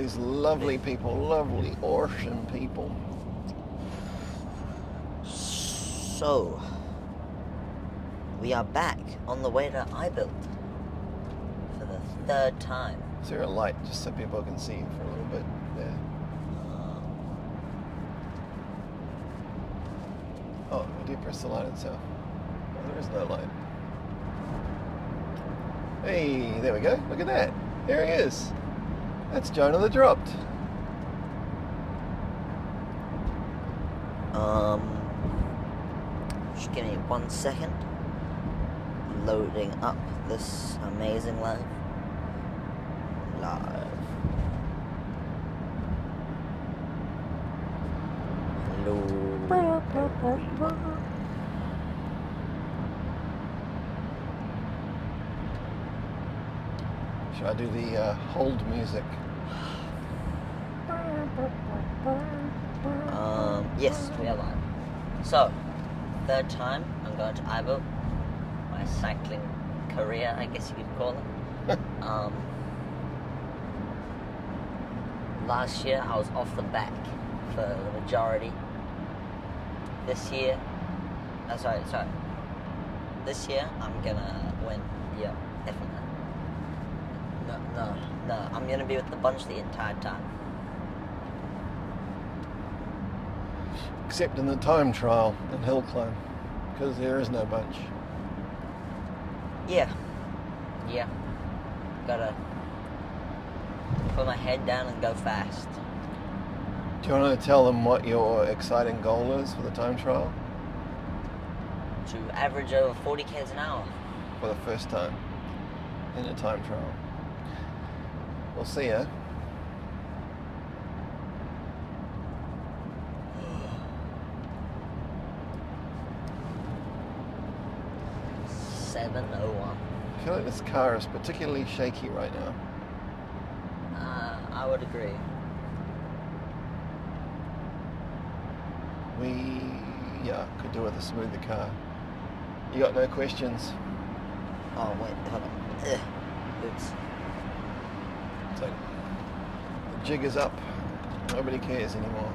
these lovely people, lovely, awesome people. So, we are back on the way to IBUILT for the third time. Is there a light just so people can see for a little bit? Yeah. Oh, I did press the light itself. Oh, there is no light. Hey, there we go. Look at that. There he is. That's Jona that dropped. Just give me 1 second. Loading up this amazing live. Hello. Should I do the hold music? Yes, we are live. So, third time I'm going to IBUILT. My cycling career, I guess you could call it. Last year I was off the back for the majority. This year, This year I'm gonna win. Yeah, definitely. No, I'm gonna be with the bunch the entire time. Except in the time trial and hill climb, because there is no bunch. Yeah. Gotta put my head down and go fast. Do you want to tell them what your exciting goal is for the time trial? To average over 40 k's an hour. For the first time in a time trial. We'll see ya. I feel like this car is particularly shaky right now. I would agree. Could do with a smoother car. You got no questions? Oh wait, hold on. Oops. So, the jig is up. Nobody cares anymore.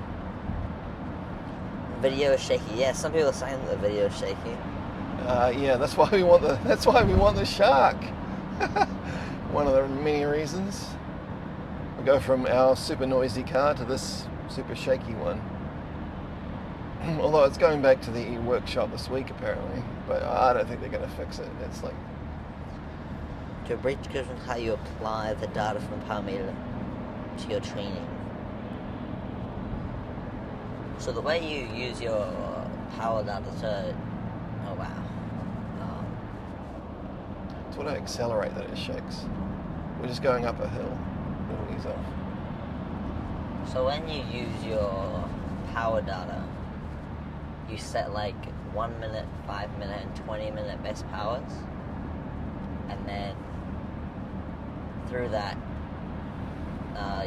Video is shaky. Yeah, some people are saying that the video is shaky. Yeah, that's why we want the shark. One of the many reasons. We go from our super noisy car to this super shaky one. Although it's going back to the workshop this week apparently, but I don't think they're going to fix it. It's like To a brief description of how you apply the data from the power meter to your training. So the way you use your power data to, oh wow. it's when I accelerate that it shakes. We're just going up a hill. It'll ease off. So when you use your power data, you set like 1 minute, 5 minute, and 20 minute best powers, and then through that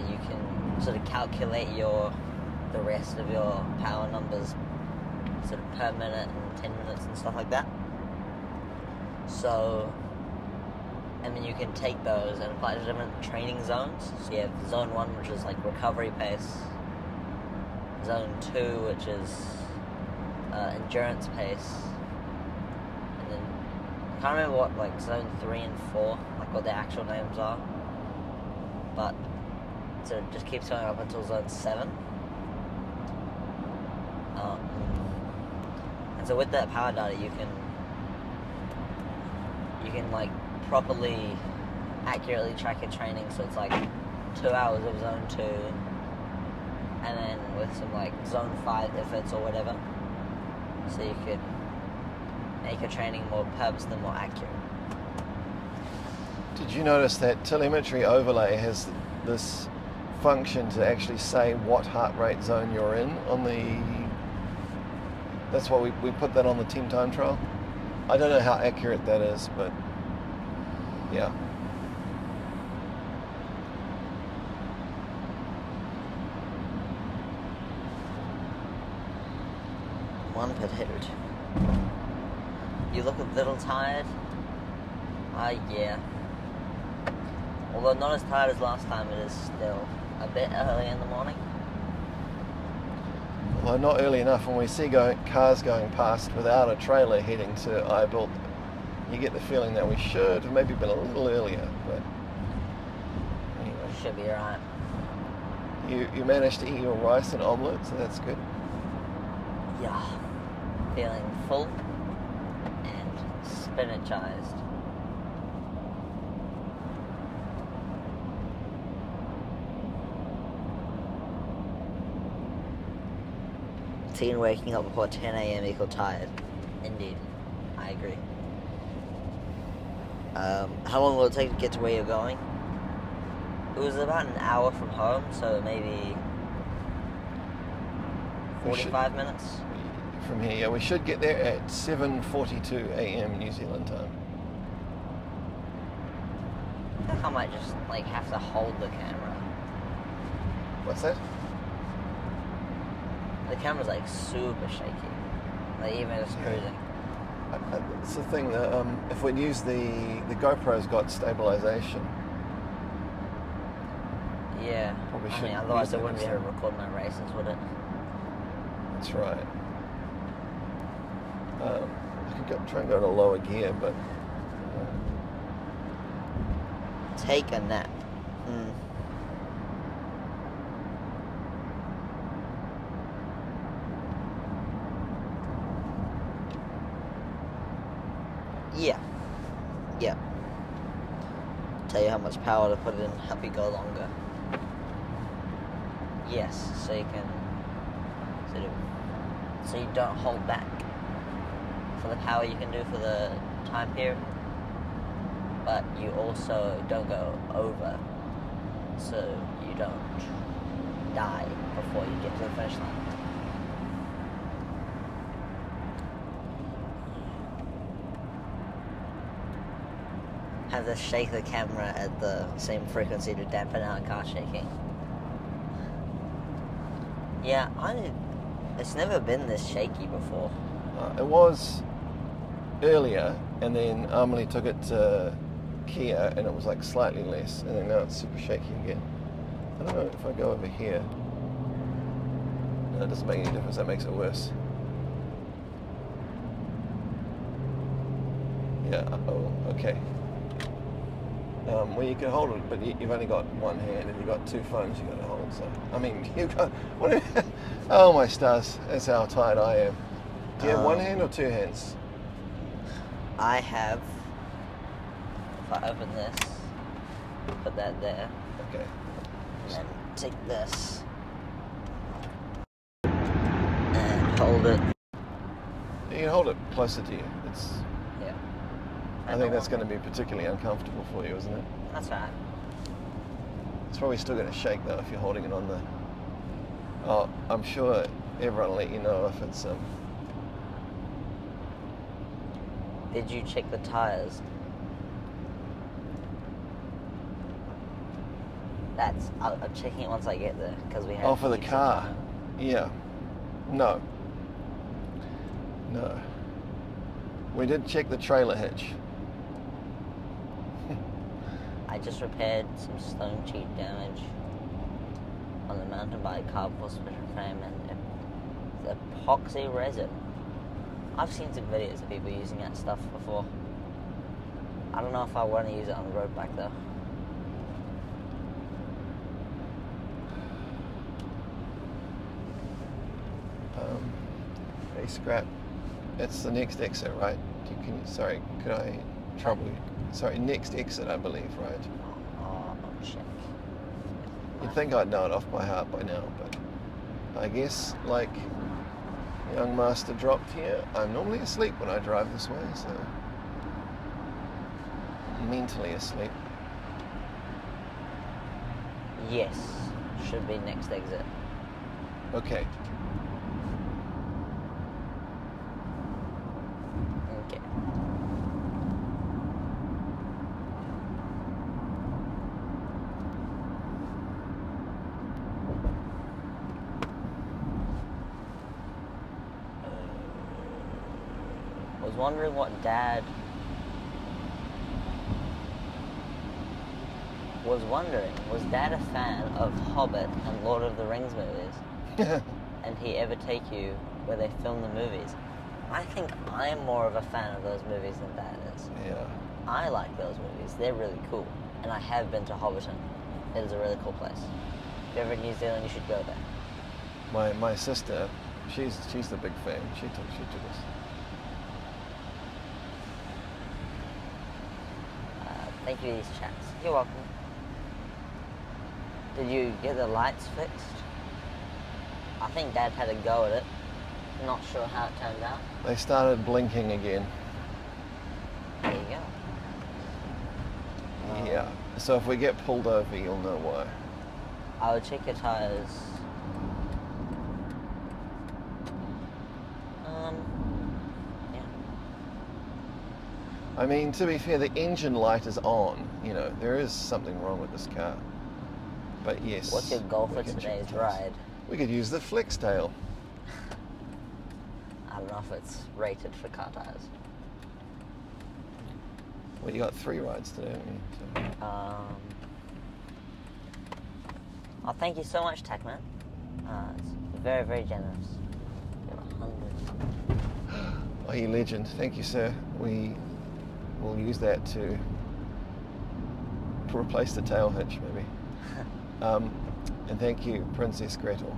you can sort of calculate the rest of your power numbers sort of per minute and 10 minutes and stuff like that. So, and then you can take those and apply to different training zones. So you have zone 1, which is like recovery pace, zone 2, which is endurance pace, and then I can't remember what like zone 3 and 4, like what their actual names are, but so it just keeps going up until zone 7. And so with that power data, you can like properly, accurately track your training. So it's like 2 hours of zone 2, and then with some like zone 5 efforts or whatever. So you could make your training more purposeful and more accurate. Did you notice that telemetry overlay has this function to actually say what heart rate zone you're in on the... That's why we put that on the team time trial. I don't know how accurate that is, but yeah. One potato. You look a little tired. Yeah. Although not as tired as last time, it is still a bit early in the morning. Although not early enough. When we see cars going past without a trailer heading to IBUILT, you get the feeling that we should have maybe been a little earlier, but anyway. Should be alright. You managed to eat your rice and omelette, so that's good. Yeah. Feeling full and spinachized. Teen waking up before 10 a.m. equal tired. Indeed. I agree. How long will it take to get to where you're going? It was about an hour from home, so maybe 45 minutes. From here, yeah, we should get there at 7:42 a.m. New Zealand time. I think I might just have to hold the camera. What's that? The camera's super shaky. Even just cruising. It's the thing that if we'd use the GoPro's got stabilization. Yeah. Probably I mean, otherwise I wouldn't be able to record my races, would it? That's right. I could try and go to lower gear, but take a nap. Yeah. Tell you how much power to put in, help you go longer. Yes, so you can so you don't hold back for the power you can do for the time period, but you also don't go over, so you don't die before you get to the finish line. Have to shake the camera at the same frequency to dampen out car shaking. Yeah, it's never been this shaky before. It was earlier, and then Amelie took it to Kia, and it was slightly less, and then now it's super shaky again. I don't know if I go over here. No, it doesn't make any difference. That makes it worse. Yeah. Oh, okay. Well, you can hold it, but you've only got one hand, and you've got two phones you've got to hold. So, I mean, you've got. Oh my stars! That's how tired I am. Do you have one hand or two hands? I have. If I open this, put that there. Okay. And then take this and hold it. You can hold it closer to you. Yeah. I think that's going to be particularly uncomfortable for you, isn't it? That's right. It's probably still going to shake though if you're holding it on the. Oh, I'm sure everyone will let you know if it's. Did you check the tires? I'm checking it once I get there because we have. Oh, for the car. Yeah. No. We did check the trailer hitch. I just repaired some stone cheat damage on the mountain bike carb suspension frame and the epoxy resin. I've seen some videos of people using that stuff before. I don't know if I want to use it on the road back though. Hey, Scrap. It's the next exit, right? Sorry, could I trouble you? Sorry, next exit, I believe, right? Oh, check. You'd think I'd know it off by heart by now, but I guess, young master dropped here, I'm normally asleep when I drive this way, so mentally asleep. Yes, should be next exit. Okay. Okay. Was wondering was wondering, was Dad a fan of Hobbit and Lord of the Rings movies? And he ever take you where they film the movies? I think I'm more of a fan of those movies than Dad is. Yeah. I like those movies. They're really cool. And I have been to Hobbiton. It is a really cool place. If you're ever in New Zealand, you should go there. My sister, she's the big fan. She took us. Thank you for these chats. You're welcome. Did you get the lights fixed? I think Dad had a go at it. Not sure how it turned out. They started blinking again. There you go. Yeah. So if we get pulled over, you'll know why. I would check your tires. Yeah. I mean, to be fair, the engine light is on. You know, there is something wrong with this car. But yes. What's your goal for we can check today's the tires. ride? We could use the flex tail. I don't know if it's rated for car tires. Well, you got 3 rides today, haven't you? So. Oh, thank you so much, Techman. It's very, very generous. You're 100. Oh, you legend. Thank you, sir. We will use that to replace the tail hitch, maybe. And thank you, Princess Gretel.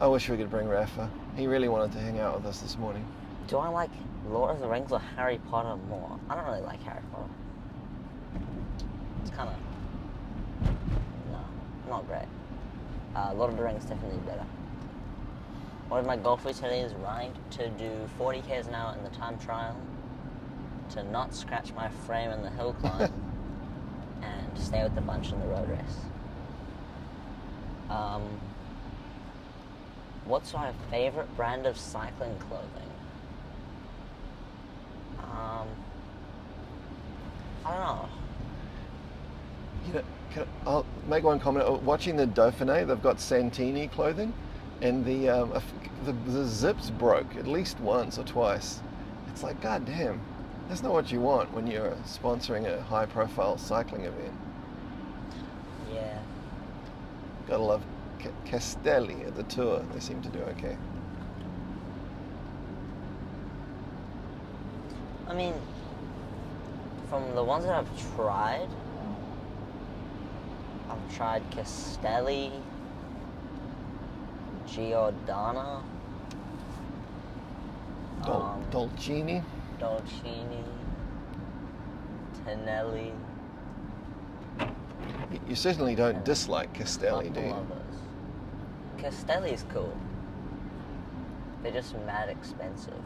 I wish we could bring Rafa. He really wanted to hang out with us this morning. Do I like Lord of the Rings or Harry Potter more? I don't really like Harry Potter. It's kind of... No, not great. Lord of the Rings definitely better. One of my goals for today is ride to do 40 k's an hour in the time trial, to not scratch my frame in the hill climb, and stay with the bunch in the road race. What's my favorite brand of cycling clothing? I don't know. You know, I'll make one comment. Watching the Dauphiné, they've got Santini clothing, and the zips broke at least once or twice. It's like, god damn, that's not what you want when you're sponsoring a high-profile cycling event. Yeah. Gotta love Castelli at the Tour. They seem to do okay. I mean, from the ones that I've tried Castelli, Giordana, Dolcini, Tonelli. You certainly don't dislike Castelli, do you? Castelli's cool. They're just mad expensive.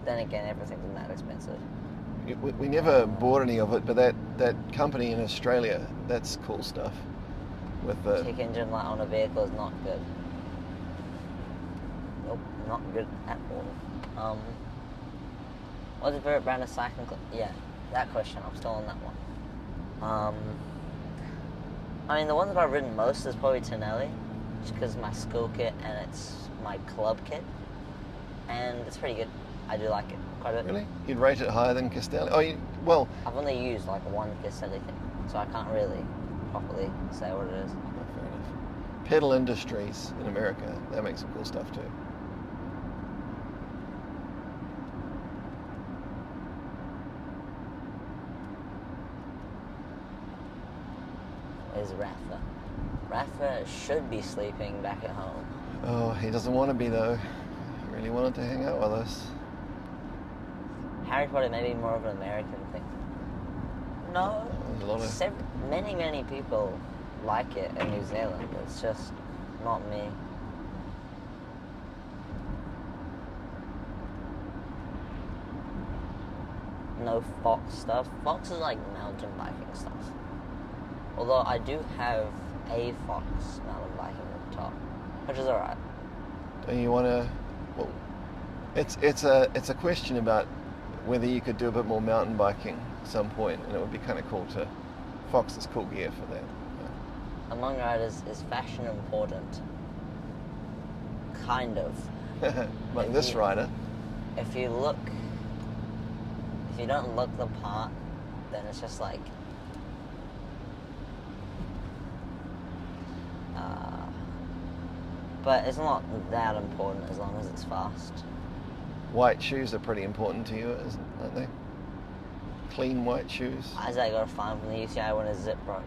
Then again, everything's mad expensive. We never bought any of it, but that company in Australia, that's cool stuff. With the check engine light on a vehicle is not good. Nope, not good at all. What's your favorite brand of cycling? Yeah, that question. I'm still on that one. I mean, the ones that I've ridden most is probably Tonelli, just because it's my school kit and it's my club kit, and it's pretty good. I do like it quite a bit. Really? You'd rate it higher than Castelli? Oh, well... I've only used like one Castelli thing, so I can't really properly say what it is. Oh, fair enough. Pedal Industries in America, they make some cool stuff too. Where's Rafa? Rafa should be sleeping back at home. Oh, he doesn't want to be though. He really wanted to hang out with us. Harry Potter may be more of an American thing. No, many people like it in New Zealand. It's just not me. No Fox stuff. Fox is like mountain biking stuff. Although I do have a Fox mountain biking at the top, which is alright. Do you want to? Well, it's a question about whether you could do a bit more mountain biking at some point, and it would be kind of cool to. Fox is cool gear for that. Yeah. Among riders, is fashion important? Kind of. Like this rider. if you don't look the part, then it's just like, but it's not that important as long as it's fast. White shoes are pretty important to you, aren't they? Clean white shoes. Isaac got a fine from the UCI when his zip broke.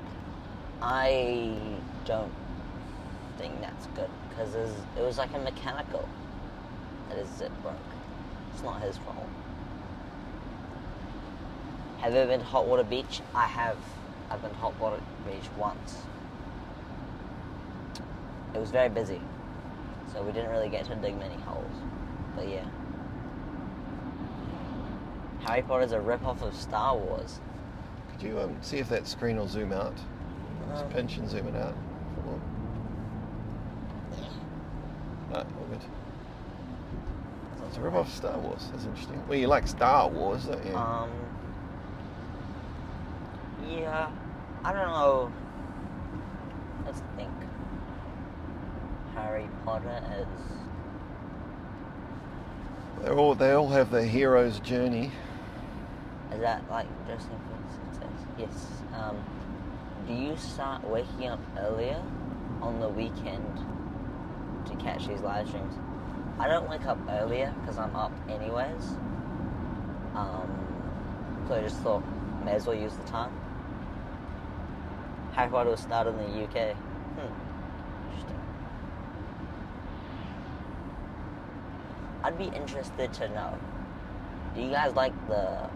I don't think that's good, because it was like a mechanical that his zip broke. It's not his fault. Have you ever been to Hotwater Beach? I have. I've been to Hotwater Beach once. It was very busy, so we didn't really get to dig many holes. But yeah. Harry Potter's a rip-off of Star Wars. Could you see if that screen will zoom out? Just pinch and zoom it out. No, all good. It's a rip-off of Star Wars. That's interesting. Well, you like Star Wars, don't you? Yeah. I don't know. Let's think. Harry Potter is... They all have their hero's journey. Is that like just in case? Yes. Do you start waking up earlier on the weekend to catch these live streams? I don't wake up earlier because I'm up anyways. So I just thought, may as well use the time. Harry Potter was started in the UK. Interesting. I'd be interested to know, do you guys like the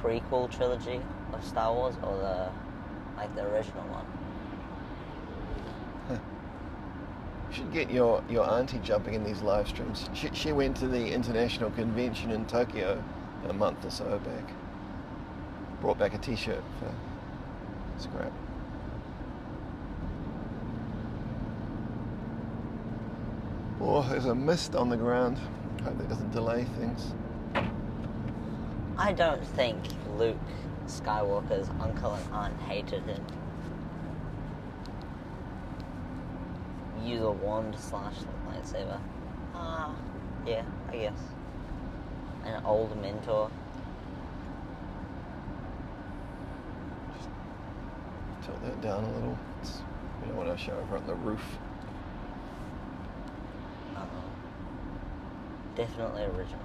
prequel trilogy of Star Wars or the original one? You should get your auntie jumping in these live streams. She went to the international convention in Tokyo a month or so back. Brought back a t-shirt for scrap. Oh, there's a mist on the ground. Hope that doesn't delay things. I don't think Luke Skywalker's uncle and aunt hated him. Use a wand / lightsaber. Yeah, I guess. An old mentor. Just tilt that down a little. We don't want to show over on the roof. Definitely original.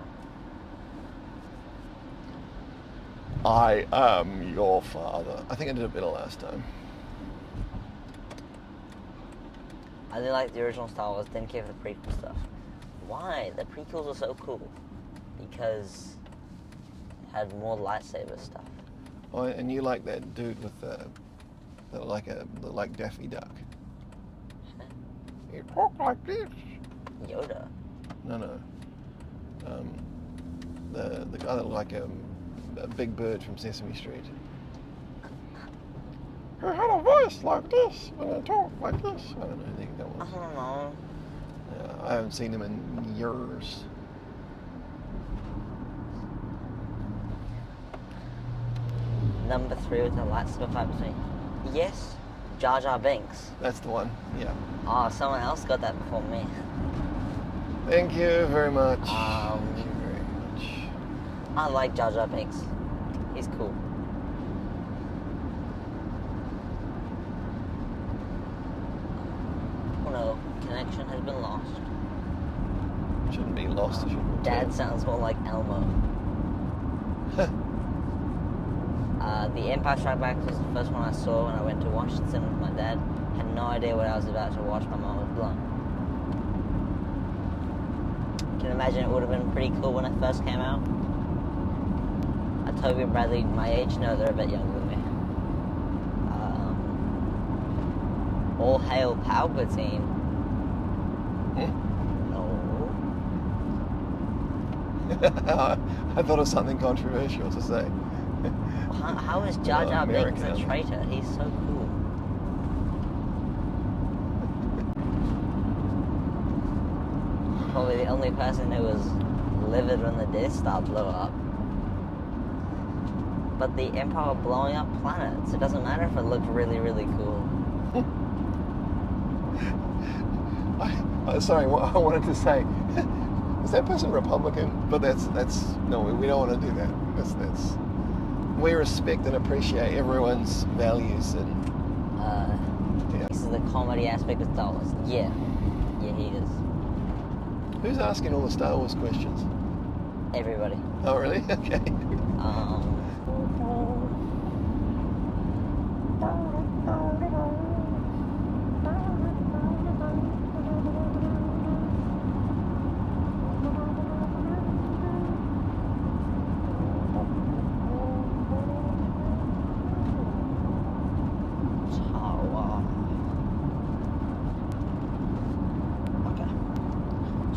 I am your father. I think I did it better last time. I really like the original Star Wars, didn't care for the prequel stuff. Why? The prequels are so cool. Because it had more lightsaber stuff. Oh, and you like that dude with the like Daffy Duck. He talk like this. Yoda. No. The guy that looked like a big bird from Sesame Street. He had a voice like this when he talked like this. I don't know who the heck that was. I don't know. Yeah, I haven't seen him in years. Number 3 with the lightsaber fight between. Yes, Jar Jar Binks. That's the one, yeah. Oh, someone else got that before me. Thank you very much. Thank you very much. I like Jar Jar Binks. He's cool. Oh no, connection has been lost. Shouldn't be lost. It should be Dad sounds more like Elmo. The Empire Strikes Back was the first one I saw when I went to Washington with my dad. Had no idea what I was about to watch. My mom was blown. Can you imagine it would have been pretty cool when it first came out? Toby and Bradley, my age, no, they're a bit younger than me. All hail Palpatine. No. I thought of something controversial to say. How is Jar Jar Binks a traitor? He's so cool. Probably the only person who was livid when the Death Star blew up. But the Empire were blowing up planets. It doesn't matter if it looked really, really cool. Sorry, what I wanted to say. Is that person Republican? But that's no, we don't want to do that. That's we respect and appreciate everyone's values and yeah. This is the comedy aspect of Star Wars. Yeah, he is. Who's asking all the Star Wars questions? Everybody. Oh, really? Okay.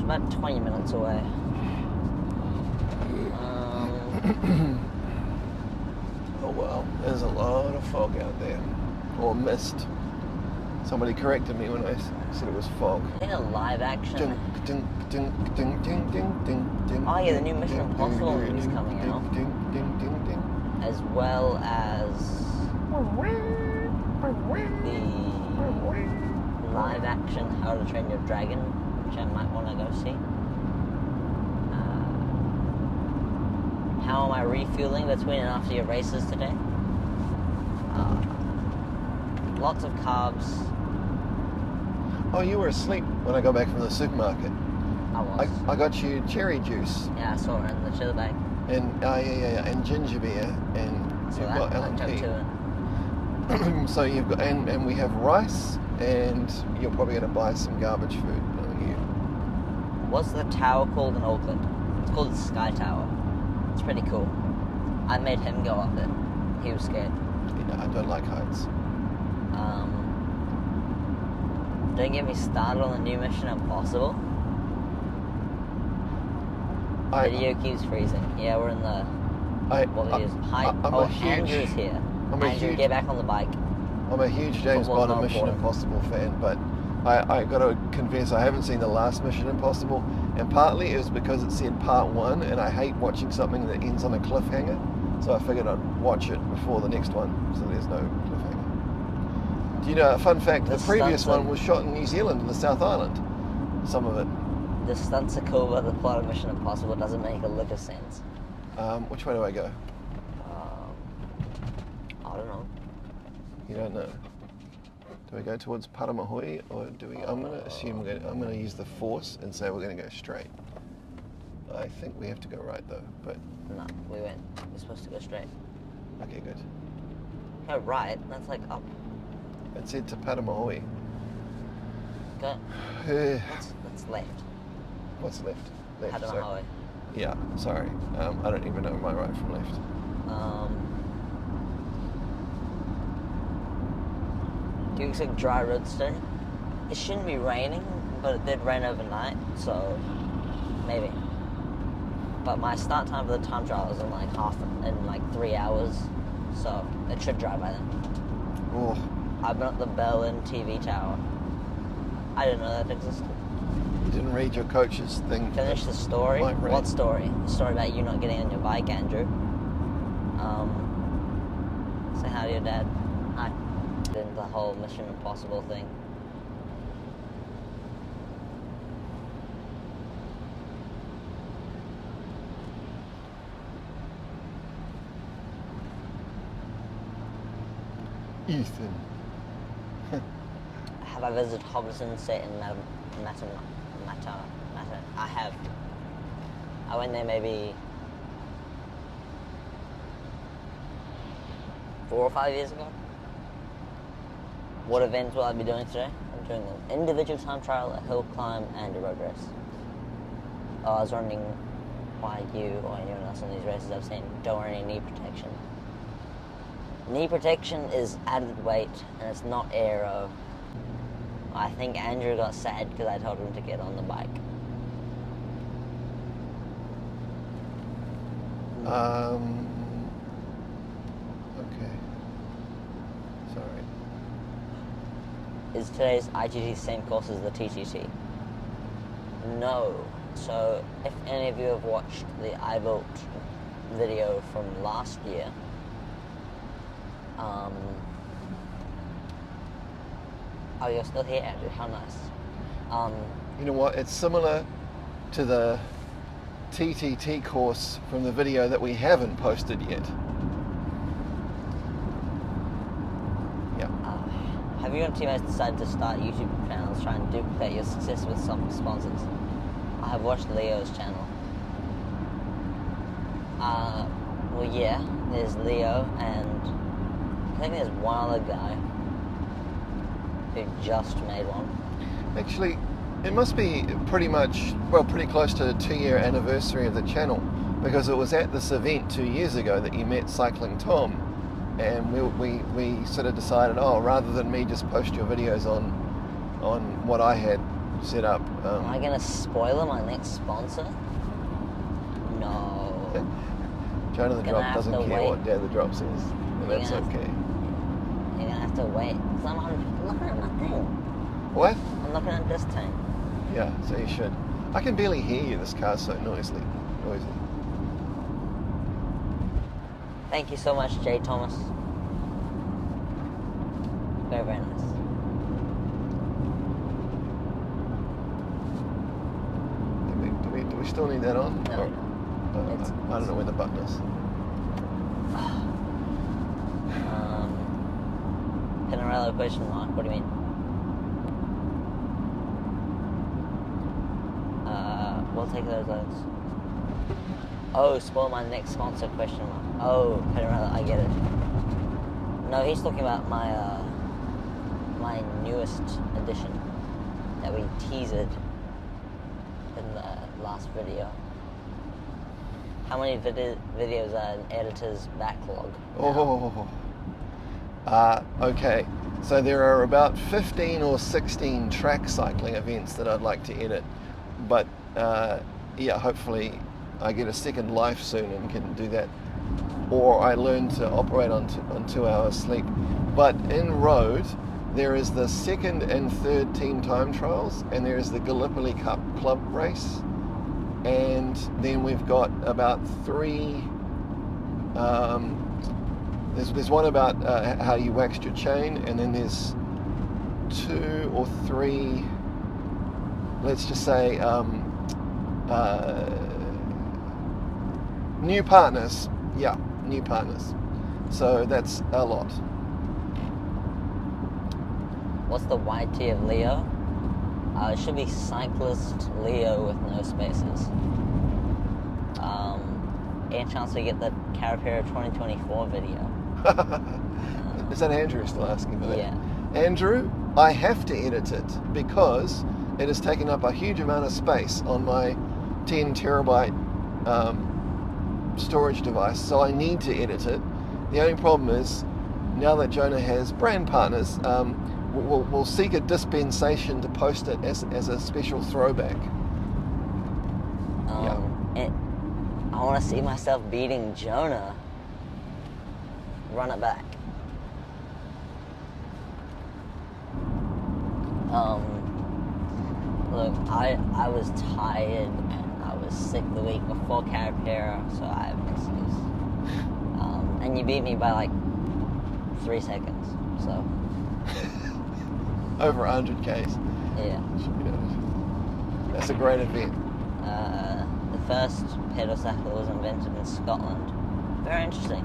About 20 minutes away. Oh well, there's a lot of fog out there, or mist. Somebody corrected me when I said it was fog. I think a live action. Oh yeah, the new Mission Impossible movie's coming out, as well as the live action How to Train Your Dragon, which I might want to go see. How am I refueling between and after your races today? Lots of carbs. Oh, you were asleep when I got back from the supermarket. I was. I got you cherry juice. Yeah, I saw it in the chill bag. And and ginger beer, and So you've that got I Alan took Key. to it. So you've got and we have rice, and you're probably going to buy some garbage food. Knowing you. What's the tower called in Auckland? It's called the Sky Tower. It's pretty cool. I made him go up it. He was scared. I don't like heights. Don't get me started on the new Mission Impossible. Video keeps freezing. Yeah, we're in the... Hi. Andrew's here. Andrew, get back on the bike. I'm a huge James Football's Bond and not Mission important. Impossible fan, but I got to confess I haven't seen the last Mission Impossible, and partly it was because it said part 1, and I hate watching something that ends on a cliffhanger, so I figured I'd watch it before the next one, so there's no cliffhanger. Do you know, a fun fact, the previous one was shot in New Zealand, in the South Island, some of it. The stunts are cool, but the plot of Mission Impossible doesn't make a lick of sense. Which way do I go? I don't know. You don't know. Do we go towards Paramahui, or do we? I'm going to assume I'm going to use the force and say we're going to go straight. I think we have to go right though, but No, we went. We're supposed to go straight. okay, good. Go right. That's like up. It said to Paramahui. Go. Eh, That's left. What's left? Left. Sorry. Padamahoe. Yeah. Sorry. I don't even know my right from left. Do you expect dry roads today? It shouldn't be raining, but it did rain overnight, so maybe. But my start time for the time trial is in like 3 hours, so it should dry by then. Oh, I've been at the Berlin TV tower. I didn't know that existed. you didn't read your coach's thing. Finish the story. Might rain. What story? The story about you not getting on your bike, Andrew. Say hi to your dad. Hi. Then the whole Mission Impossible thing. Ethan. Have I visited Hobson Set in Mata? I have. I went there maybe 4 or 5 years ago. What events will I be doing today? I'm doing an individual time trial, a hill climb, and a road race. Oh, I was wondering why you or anyone else on these races I've seen don't wear any knee protection. Knee protection is added weight, and it's not aero. I think Andrew got sad because I told him to get on the bike. Okay. Sorry. Is today's IGT the same course as the TTT? No. So, if any of you have watched the IBUILT video from last year, oh, you're still here, Andrew. How nice. You know what? It's similar to the TTT course from the video that we haven't posted yet. Yeah. Have you and teammates decided to start YouTube channels trying to duplicate your success with some sponsors? I have watched Leo's channel. Well, yeah, there's Leo, and I think there's one other guy who just made one. Actually, it must be pretty close to the 2-year anniversary of the channel, because it was at this event 2 years ago that you met Cycling Tom, and we sort of decided, rather than me just post your videos on what I had set up. Am I going to spoil my next sponsor? No. Jona the Drop doesn't care what Dad the Drop says, and that's okay. You're going to have to wait. Because I'm looking at my thing. What? I'm looking at this thing. Yeah, so you should. I can barely hear you, this car's so noisy. Thank you so much, Jay Thomas. Very, very nice. Do we still need that on? No. I don't know where the button is. Pinarello question mark, what do you mean? We'll take those loads. Oh, spoil my next sponsor question mark. Oh, Pinarello, I get it. No, he's talking about my my newest edition that we teased in the last video. How many videos are in editor's backlog now? Okay. So there are about 15 or 16 track cycling events that I'd like to edit. But hopefully I get a second life soon and can do that. Or I learn to operate on 2 hours sleep. But in road, there is the 2nd and 3rd team time trials, and there is the Gallipoli Cup club race. And then we've got about 3. There's one about how you waxed your chain, and then there's 2 or 3. Let's just say new partners. Yeah, new partners. So that's a lot. What's the YT of Leo? It should be Cyclist Leo with no spaces. Any chance we get the Carapera 2024 video? Is that Andrew still asking for that? Yeah. Andrew, I have to edit it because it has taken up a huge amount of space on my 10 terabyte storage device, so I need to edit it. The only problem is, now that Jona has brand partners, we'll seek a dispensation to post it as a special throwback. I want to see myself beating Jona. Run it back. Look, I was tired and I was sick the week before Carapera, so I have an excuse. And you beat me by like 3 seconds, so. Over 100 Ks. Yeah. That's a great event. The first pedal cycle was invented in Scotland. Very interesting.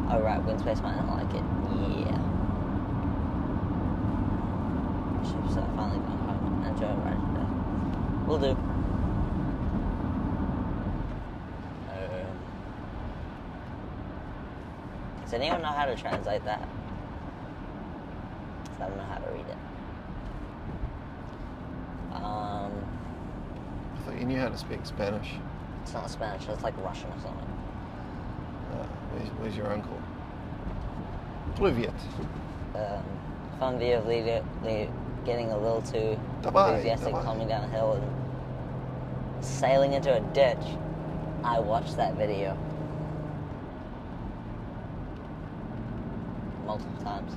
Oh right, Windspace might not like it. Yeah. Ships are finally gone home and Joe right today. Will do. Does anyone know how to translate that? Because I don't know how to read it. I thought you knew how to speak Spanish. It's not Spanish, it's like Russian or something. Where's your uncle? Pluviet. Fun video of Lee getting a little too enthusiastic coming down a hill and sailing into a ditch. I watched that video multiple times.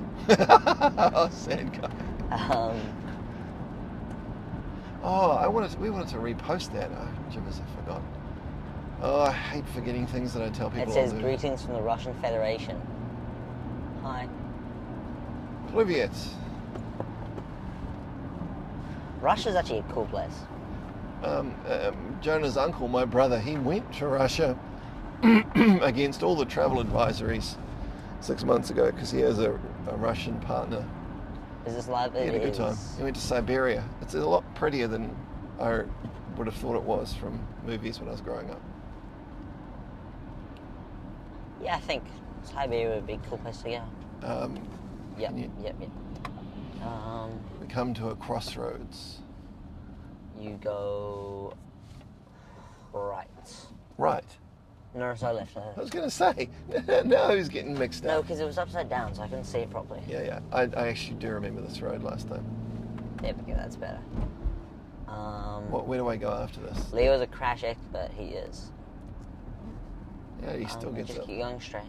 Oh, sad guy. We wanted to repost that. Oh, Jimmers, I forgot. Oh, I hate forgetting things that I tell people. It says, greetings from the Russian Federation. Hi. Pluviet. Russia's actually a cool place. Jona's uncle, my brother, he went to Russia against all the travel advisories 6 months ago because he has a Russian partner. Is this live? He had a good time. He went to Siberia. It's a lot prettier than I would have thought it was from movies when I was growing up. Yeah, I think Siberia would be a cool place to go. Yep. We come to a crossroads. You go right. Right. No, sorry, left. I was going to say, now who's getting mixed No, up? because it was upside down, so I couldn't see it properly. Yeah. I actually do remember this road last time. There we go, that's better. Where do I go after this? Leo's a crash expert, he is. Yeah, he still gets just up. keep going straight.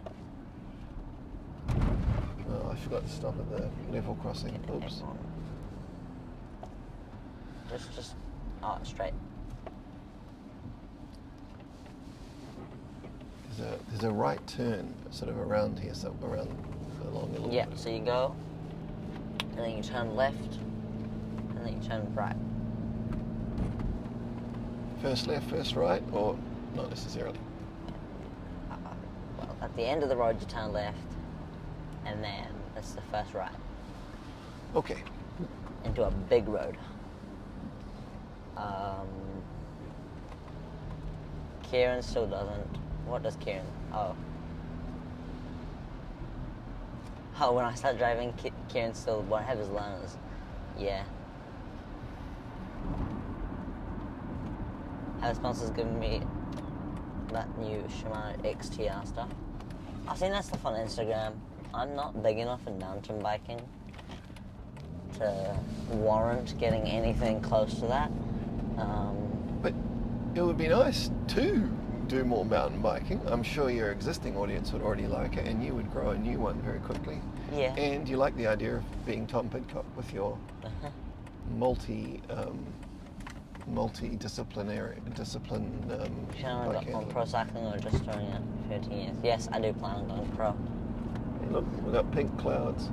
Oh, I forgot to stop at the level crossing. Oops. Just straight. There's a right turn sort of around here, so around along a little Yeah, bit. so you go, and then you turn left, and then you turn right. First left, first right, or not necessarily? Well, at the end of the road you turn left, and then that's the first right. Okay. Into a big road. Kieran still doesn't. What does Kieran? Oh, when I start driving, Kieran still won't have his learners. Yeah. Have sponsors given me that new Shimano XTR stuff. I've seen that stuff on Instagram. I'm not big enough in mountain biking to warrant getting anything close to that. But it would be nice to do more mountain biking. I'm sure your existing audience would already like it, and you would grow a new one very quickly. Yeah. And you like the idea of being Tom Pidcock with your multi-disciplinary Planning on biking. going pro cycling or just doing it for 13 years? Yes, I do plan on going pro. Hey, look, we've got pink clouds.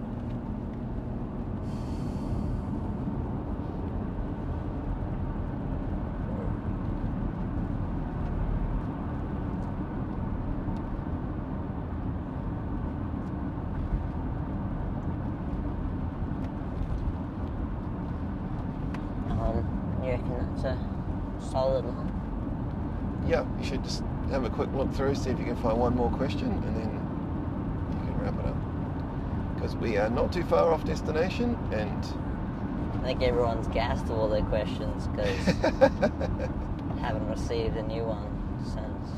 You reckon that's a solid line? Yeah, you should just have a quick look through, see if you can find one more question, and then you can wrap it up. Because we are not too far off destination, and I think everyone's gassed of all their questions because haven't received a new one since.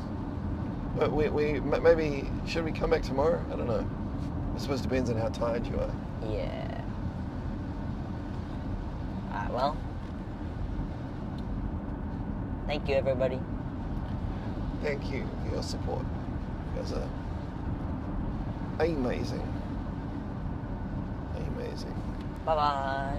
but we maybe should we come back tomorrow? I don't know. I suppose it depends on how tired you are. Yeah. Alright, well. Thank you, everybody. Thank you for your support. You guys are amazing. Amazing. Bye-bye.